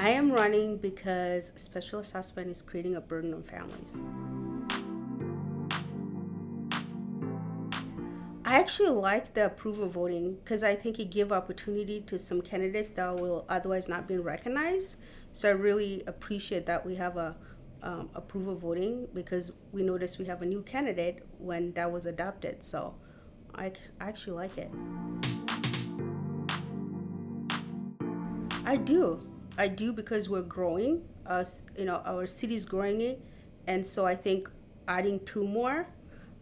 I am running because special assessment is creating a burden on families. I actually like the approval voting because I think it gives opportunity to some candidates that will otherwise not be recognized. So I really appreciate that we have a approval voting because we noticed we have a new candidate when that was adopted. So I actually like it. I do because we're growing. Our city's growing, and so I think adding two more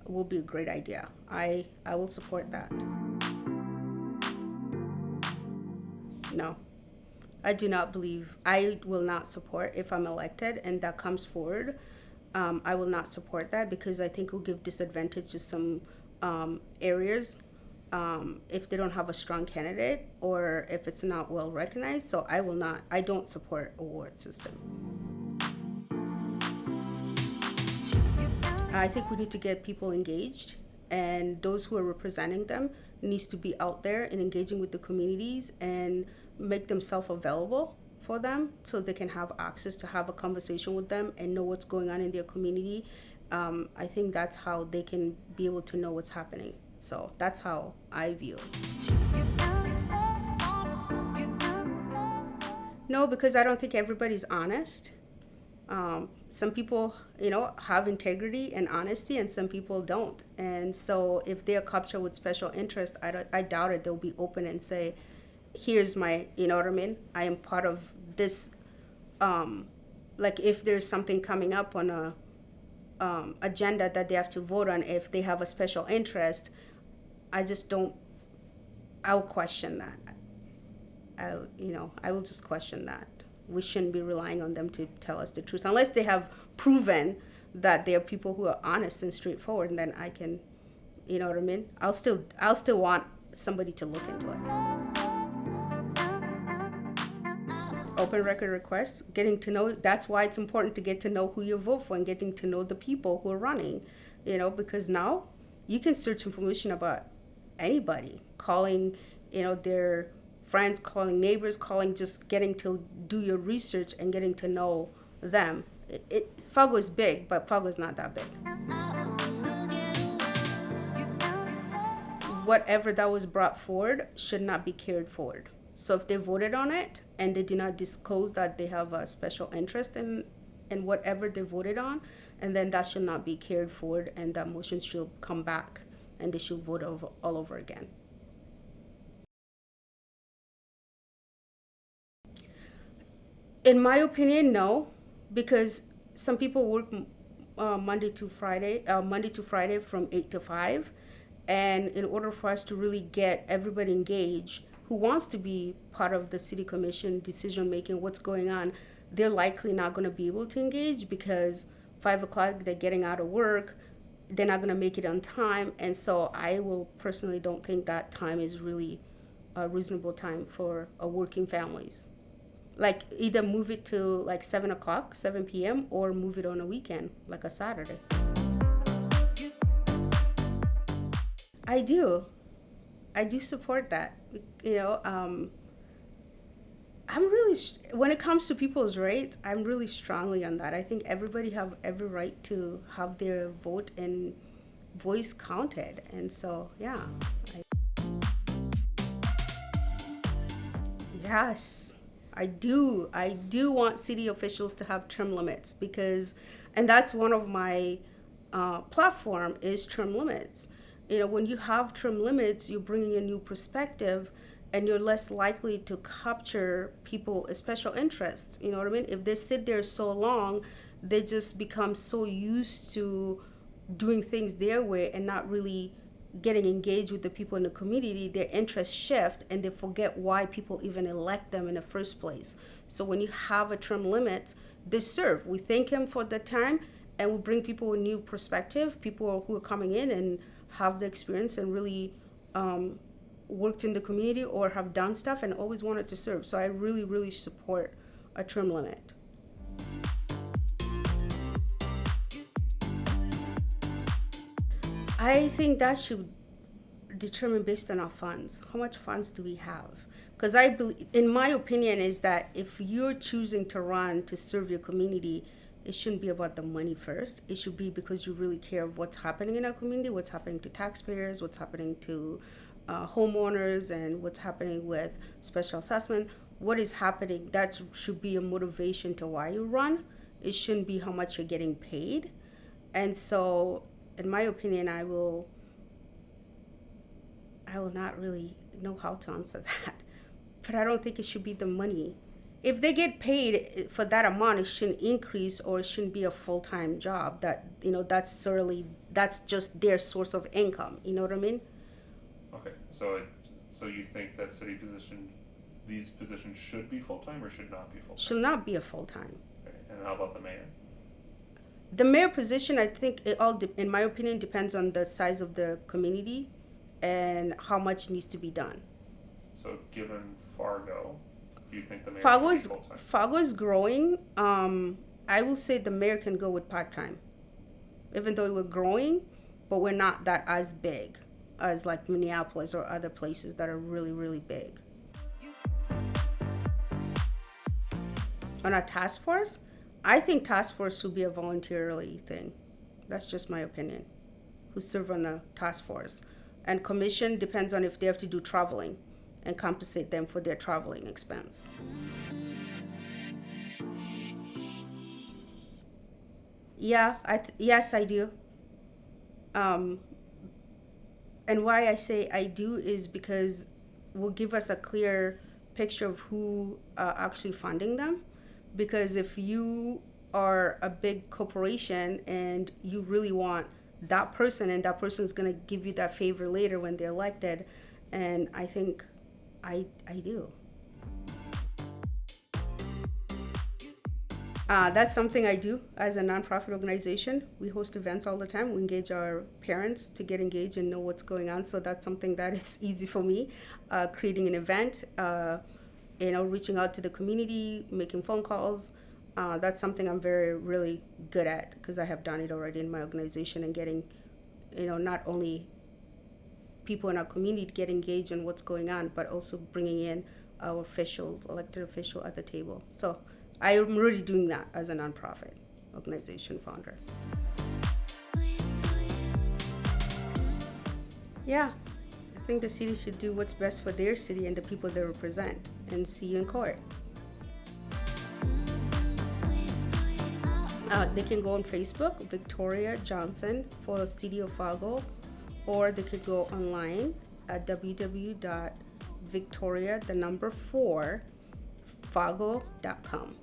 will be a great idea. I will support that. No, I do not believe. I will not support if I'm elected and that comes forward. I will not support that because I think it will give disadvantage to some areas if they don't have a strong candidate or if it's not well recognized. So I don't support a award system. I think we need to get people engaged, and those who are representing them needs to be out there and engaging with the communities and make themselves available for them so they can have access to have a conversation with them and know what's going on in their community. I think that's how they can be able to know what's happening. So that's how I view it. No, because I don't think everybody's honest. Some people, have integrity and honesty, and some people don't. And so if they're captured with special interest, I doubt it. They'll be open and say, here's my, you know what I mean? I am part of this. Like if there's something coming up on a agenda that they have to vote on, if they have a special interest, I'll question that. I will just question that. We shouldn't be relying on them to tell us the truth unless they have proven that they are people who are honest and straightforward, and then I can, you know what I mean? I'll still want somebody to look into it. Open record requests, getting to know, that's why it's important to get to know who you vote for and getting to know the people who are running, because now you can search information about anybody, calling, their friends, calling neighbors, just getting to do your research and getting to know them. Fargo is big, but Fargo is not that big. Whatever that was brought forward should not be carried forward. So if they voted on it and they did not disclose that they have a special interest in whatever they voted on, and then that should not be carried forward, and that motion should come back and they should vote all over again. In my opinion, no, because some people work Monday to Friday from 8 to 5. And in order for us to really get everybody engaged who wants to be part of the city commission decision making, what's going on, they're likely not going to be able to engage because 5 o'clock they're getting out of work, they're not going to make it on time. And so I will personally don't think that time is really a reasonable time for working families. Like either move it to like 7 p.m. or move it on a weekend, like a Saturday. I do support that. I'm really, when it comes to people's rights, I'm really strongly on that. I think everybody have every right to have their vote and voice counted. And so, yeah. Yes. I do want city officials to have term limits and that's one of my platform is term limits. When you have term limits, you're bringing a new perspective and you're less likely to capture people with special interests. You know what I mean? If they sit there so long, they just become so used to doing things their way and not really getting engaged with the people in the community, their interests shift and they forget why people even elect them in the first place. So when you have a term limit, they serve. We thank him for the time and we bring people with new perspective, people who are coming in and have the experience and really worked in the community or have done stuff and always wanted to serve. So I really, really support a term limit. I think that should determine based on our funds. How much funds do we have? Because I believe, in my opinion, is that if you're choosing to run to serve your community, it shouldn't be about the money first. It should be because you really care of what's happening in our community, what's happening to taxpayers, what's happening to homeowners, and what's happening with special assessment. What is happening, that should be a motivation to why you run. It shouldn't be how much you're getting paid. And so, in my opinion, I will not really know how to answer that. But I don't think it should be the money. If they get paid for that amount, it shouldn't increase, or it shouldn't be a full-time job. That's just their source of income. You know what I mean? Okay, so you think that these positions should be full-time or should not be full-time? Should not be a full-time. Okay, and how about the mayor? The mayor position, I think it all, in my opinion, depends on the size of the community and how much needs to be done. So given Fargo, do you think the mayor should be full-time? Fargo is growing. I will say the mayor can go with part-time. Even though we're growing, but we're not that as big as like Minneapolis or other places that are really, really big. On a task force, I think task force should be a voluntarily thing. That's just my opinion. Who serve on a task force. And commission depends on if they have to do traveling and compensate them for their traveling expense. Yeah, yes, I do. And why I say I do is because it will give us a clear picture of who actually funding them. Because if you are a big corporation and you really want that person, and that person is going to give you that favor later when they're elected, and I think I do. That's something I do as a nonprofit organization. We host events all the time. We engage our parents to get engaged and know what's going on. So that's something that is easy for me. Creating an event, reaching out to the community, making phone calls. That's something I'm really good at because I have done it already in my organization, and getting, not only people in our community to get engaged in what's going on, but also bringing in our officials, elected official at the table. So I am really doing that as a nonprofit organization founder. Yeah, I think the city should do what's best for their city and the people they represent, and see you in court. They can go on Facebook, Victoria Johnson for City of Fargo, or they could go online at www.victoria4fargo.com.